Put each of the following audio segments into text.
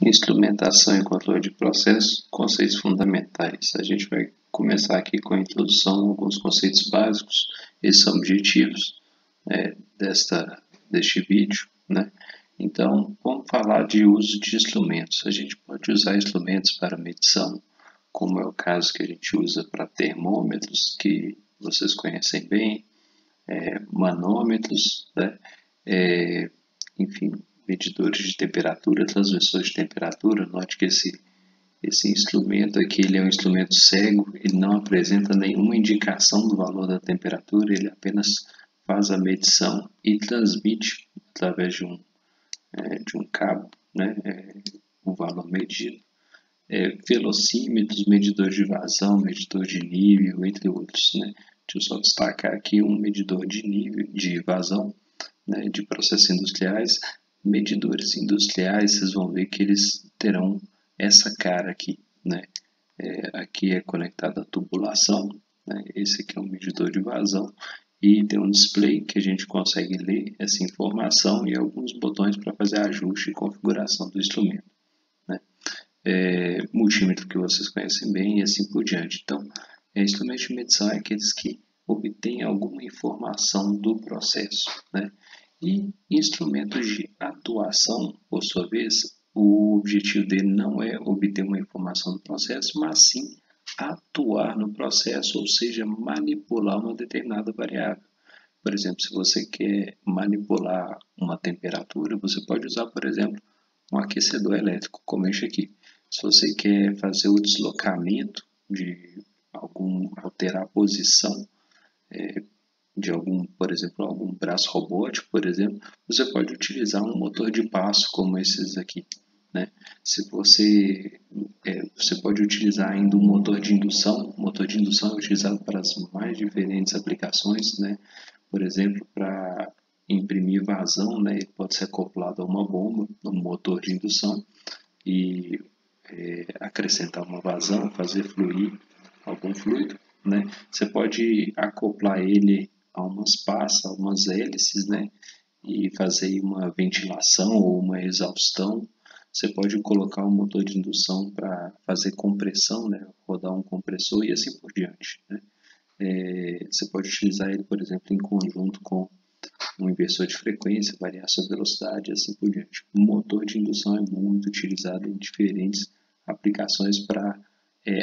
Instrumentação e controle de processos, conceitos fundamentais. A gente vai começar aqui com a introdução a alguns conceitos básicos. Esses são objetivos deste vídeo, né? Então, vamos falar de uso de instrumentos. A gente pode usar instrumentos para medição, como é o caso que a gente usa para termômetros, que vocês conhecem bem, manômetros, né? Enfim, medidores de temperatura, transmissores de temperatura. Note que esse instrumento aqui ele é um instrumento cego, ele não apresenta nenhuma indicação do valor da temperatura, ele apenas faz a medição e transmite através de um cabo, né, o valor medido. Velocímetros, medidores de vazão, medidor de nível, entre outros, né. Deixa eu só destacar aqui um medidor de nível, de vazão, né, de processos industriais. Medidores industriais, vocês vão ver que eles terão essa cara aqui, né? Aqui é conectado à tubulação, né? Esse aqui é um medidor de vazão e tem um display que a gente consegue ler essa informação e alguns botões para fazer ajuste e configuração do instrumento, né? Multímetro que vocês conhecem bem e assim por diante. Então, instrumentos de medição é aqueles que obtêm alguma informação do processo, né? E instrumentos de atuação, por sua vez, o objetivo dele não é obter uma informação do processo, mas sim atuar no processo, ou seja, manipular uma determinada variável. Por exemplo, se você quer manipular uma temperatura, você pode usar, por exemplo, um aquecedor elétrico, como este aqui. Se você quer fazer o deslocamento de alterar a posição de por exemplo, algum braço robótico, por exemplo, você pode utilizar um motor de passo como esses aqui, né? Se você pode utilizar ainda um motor de indução. O motor de indução é utilizado para as mais diferentes aplicações, né? Por exemplo, para imprimir vazão, né? Ele pode ser acoplado a uma bomba, um motor de indução, e acrescentar uma vazão, fazer fluir algum fluido, né? Você pode acoplar ele a umas passas, a umas hélices, né? E fazer uma ventilação ou uma exaustão. Você pode colocar um motor de indução para fazer compressão, né? Rodar um compressor e assim por diante, né? Você pode utilizar ele, por exemplo, em conjunto com um inversor de frequência, variar sua velocidade e assim por diante. O motor de indução é muito utilizado em diferentes aplicações para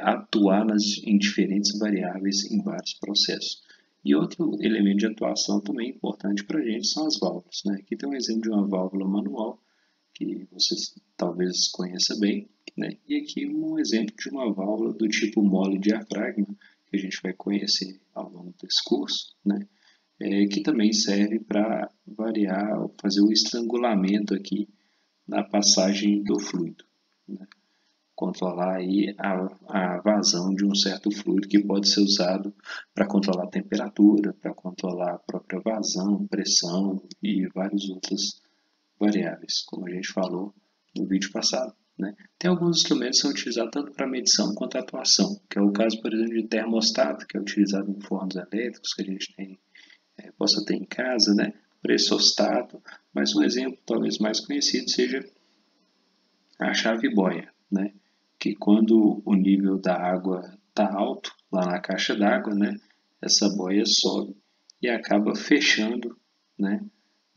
atuar em diferentes variáveis em vários processos. E outro elemento de atuação também importante para a gente são as válvulas, né? Aqui tem um exemplo de uma válvula manual que vocês talvez conheçam bem, né? E aqui um exemplo de uma válvula do tipo mole diafragma, que a gente vai conhecer ao longo desse curso, né? Que também serve para variar, fazer o estrangulamento aqui na passagem do fluido, né? Controlar aí a vazão de um certo fluido que pode ser usado para controlar a temperatura, para controlar a própria vazão, pressão e várias outras variáveis, como a gente falou no vídeo passado, né? Tem alguns instrumentos que são utilizados tanto para medição quanto atuação, que é o caso, por exemplo, de termostato, que é utilizado em fornos elétricos que a gente possa ter em casa, né? Pressostato, mas um exemplo talvez mais conhecido seja a chave boia, né? Que quando o nível da água está alto, lá na caixa d'água, né? Essa boia sobe e acaba fechando, né?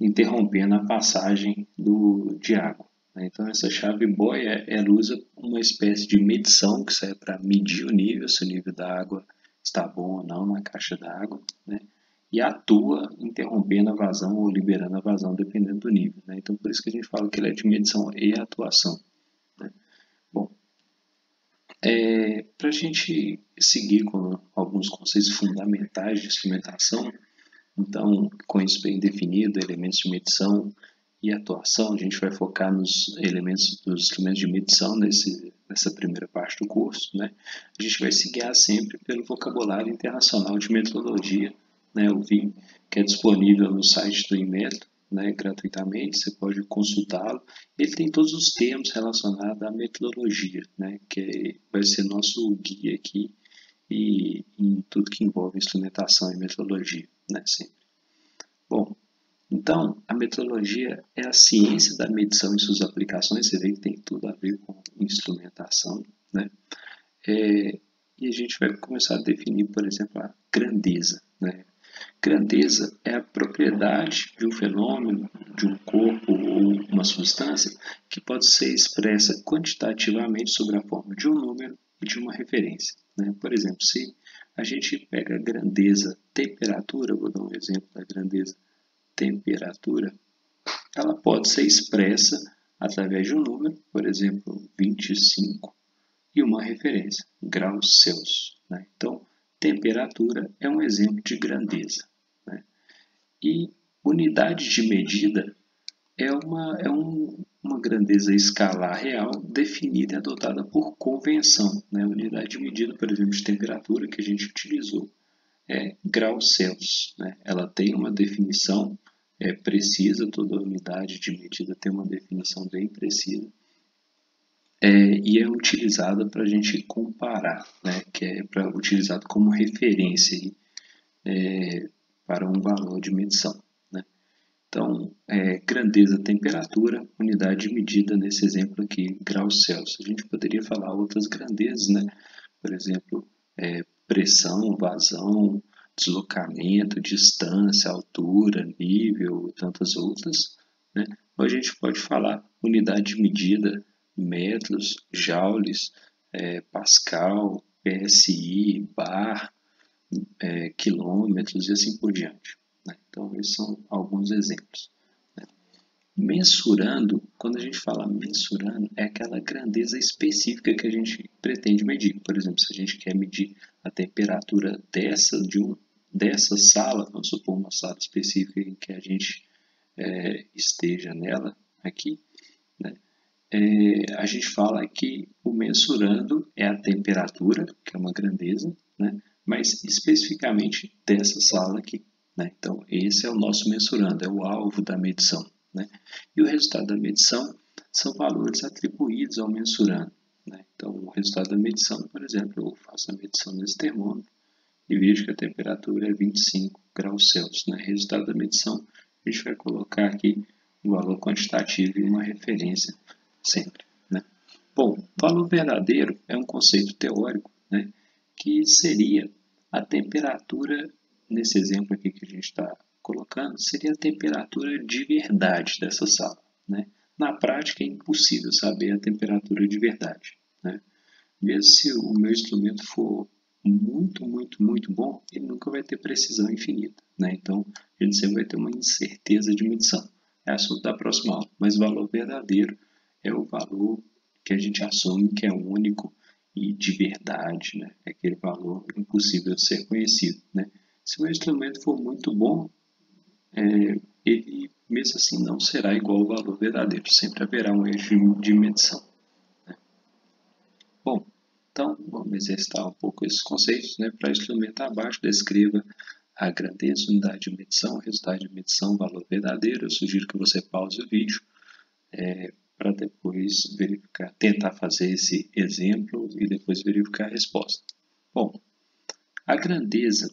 Interrompendo a passagem de água, né? Então essa chave boia, ela usa uma espécie de medição que serve para medir o nível, se o nível da água está bom ou não na caixa d'água, né? E atua interrompendo a vazão ou liberando a vazão, dependendo do nível, né? Então, por isso que a gente fala que ele é de medição e atuação, né? Bom, para a gente seguir com alguns conceitos fundamentais de instrumentação, então, com isso bem definido, elementos de medição e atuação, a gente vai focar nos elementos dos instrumentos de medição nessa primeira parte do curso, né? A gente vai se guiar sempre pelo vocabulário internacional de metrologia, né? O VIM, que é disponível no site do Inmetro, né? Gratuitamente, você pode consultá-lo. Ele tem todos os termos relacionados à metrologia, né? Que vai ser nosso guia aqui e em tudo que envolve instrumentação e metrologia, né? Sempre. Bom, Então, a metrologia é a ciência da medição e suas aplicações. Você vê que tem tudo a ver com instrumentação, né? E a gente vai começar a definir, por exemplo, a grandeza, né? Grandeza é a propriedade de um fenômeno, de um corpo ou uma substância que pode ser expressa quantitativamente sob a forma de um número e de uma referência, né? Por exemplo, se a gente pega a grandeza temperatura, vou dar um exemplo da grandeza temperatura, ela pode ser expressa através de um número, por exemplo, 25, e uma referência, graus Celsius, né? Então, temperatura é um exemplo de grandeza, né? E unidade de medida uma grandeza escalar real definida e adotada por convenção, né? A unidade de medida, por exemplo, de temperatura que a gente utilizou é graus Celsius, né? Ela tem uma definição precisa, toda unidade de medida tem uma definição bem precisa, e é utilizada para a gente comparar, né? Que é utilizado como referência para um valor de medição, né? Então, grandeza, temperatura, unidade de medida, nesse exemplo aqui, graus Celsius. A gente poderia falar outras grandezas, né? Por exemplo, pressão, vazão, deslocamento, distância, altura, nível, tantas outras, né? Ou a gente pode falar unidade de medida, metros, joules, pascal, PSI, bar, quilômetros e assim por diante, né? Então, esses são alguns exemplos. Mensurando, quando a gente fala mensurando, é aquela grandeza específica que a gente pretende medir. Por exemplo, se a gente quer medir a temperatura dessa sala, vamos supor uma sala específica em que a gente esteja nela aqui, né? A gente fala que o mensurando é a temperatura, que é uma grandeza, né? Mas especificamente dessa sala aqui, né? Então, esse é o nosso mensurando, é o alvo da medição, né? E o resultado da medição são valores atribuídos ao mensurando, né? Então, o resultado da medição, por exemplo, eu faço a medição nesse termômetro e vejo que a temperatura é 25 graus Celsius, né? Resultado da medição, a gente vai colocar aqui um valor quantitativo e uma referência sempre, né? Bom, valor verdadeiro é um conceito teórico, né, que seria a temperatura, nesse exemplo aqui que a gente está colocando, seria a temperatura de verdade dessa sala, né? Na prática é impossível saber a temperatura de verdade, né? Mesmo se o meu instrumento for muito bom, ele nunca vai ter precisão infinita, né? Então, a gente sempre vai ter uma incerteza de medição. É assunto da próxima aula, mas o valor verdadeiro é o valor que a gente assume que é único e de verdade, né? É aquele valor impossível de ser conhecido, né? Se o instrumento for muito bom, ele mesmo assim não será igual ao valor verdadeiro, sempre haverá um erro de medição, né? Bom, então vamos exercitar um pouco esses conceitos, né? Para instrumento abaixo, descreva a grandeza, unidade de medição, resultado de medição, valor verdadeiro. Eu sugiro que você pause o vídeo para depois verificar, tentar fazer esse exemplo e depois verificar a resposta. Bom, a grandeza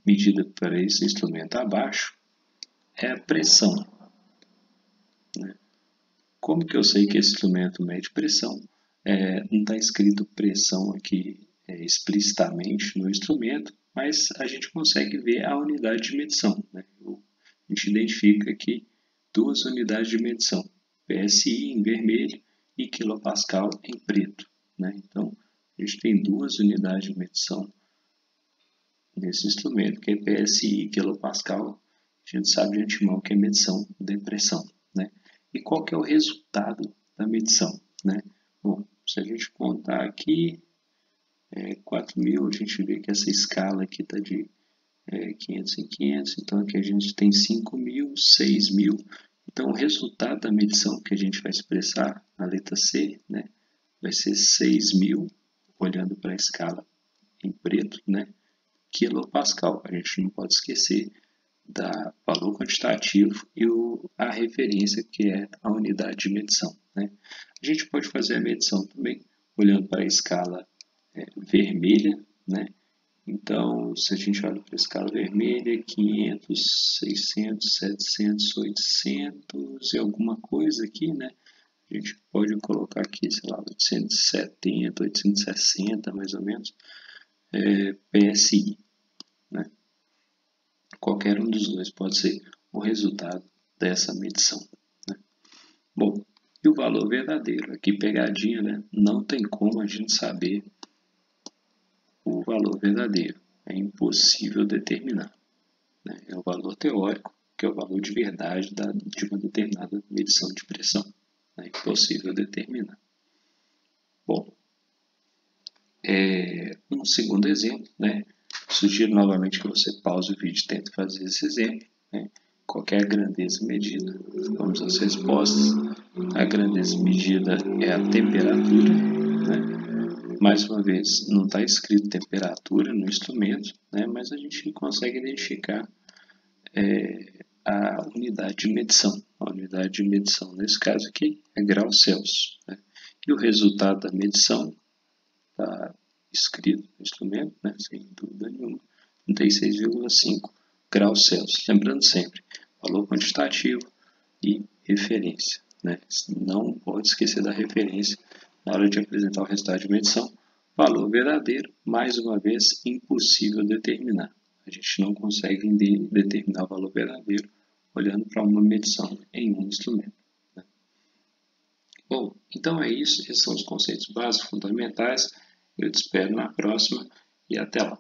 medida para esse instrumento abaixo é a pressão, né? Como que eu sei que esse instrumento mede pressão? Não está escrito pressão aqui explicitamente no instrumento, mas a gente consegue ver a unidade de medição, né? A gente identifica aqui duas unidades de medição, PSI em vermelho e quilopascal em preto, né? Então, a gente tem duas unidades de medição nesse instrumento, que é PSI e quilopascal. A gente sabe de antemão que é medição de pressão, né? E qual que é o resultado da medição, né? Bom, se a gente contar aqui 4.000, a gente vê que essa escala aqui está de 500 em 500, então aqui a gente tem 5.000, 6.000. Então, o resultado da medição que a gente vai expressar na letra C, né, vai ser 6.000, olhando para a escala em preto, né, quilopascal. A gente não pode esquecer da valor quantitativo e a referência, que é a unidade de medição, né. A gente pode fazer a medição também olhando para a escala vermelha, né, Então, se a gente olha para a escala vermelha, 500, 600, 700, 800 e alguma coisa aqui, né? A gente pode colocar aqui, sei lá, 870, 860 mais ou menos, PSI, né? Qualquer um dos dois pode ser o resultado dessa medição, né? Bom, e o valor verdadeiro? Aqui pegadinha, né? Não tem como a gente saber o valor verdadeiro. É impossível determinar, né? É o valor teórico, que é o valor de verdade de uma determinada medição de pressão. É impossível determinar. Bom, um segundo exemplo, né? Sugiro novamente que você pause o vídeo e tente fazer esse exemplo, né? Qualquer grandeza medida. Vamos às respostas. A grandeza medida é a temperatura, né? Mais uma vez, não está escrito temperatura no instrumento, né? Mas a gente consegue identificar a unidade de medição. A unidade de medição, nesse caso aqui, é graus Celsius, né? E o resultado da medição está escrito no instrumento, né? Sem dúvida nenhuma, 36,5 graus Celsius. Lembrando sempre, valor quantitativo e referência, né? Não pode esquecer da referência na hora de apresentar o resultado de medição. Valor verdadeiro, mais uma vez, impossível determinar. A gente não consegue determinar o valor verdadeiro olhando para uma medição em um instrumento, né? Bom, então é isso. Esses são os conceitos básicos fundamentais. Eu te espero na próxima e até lá.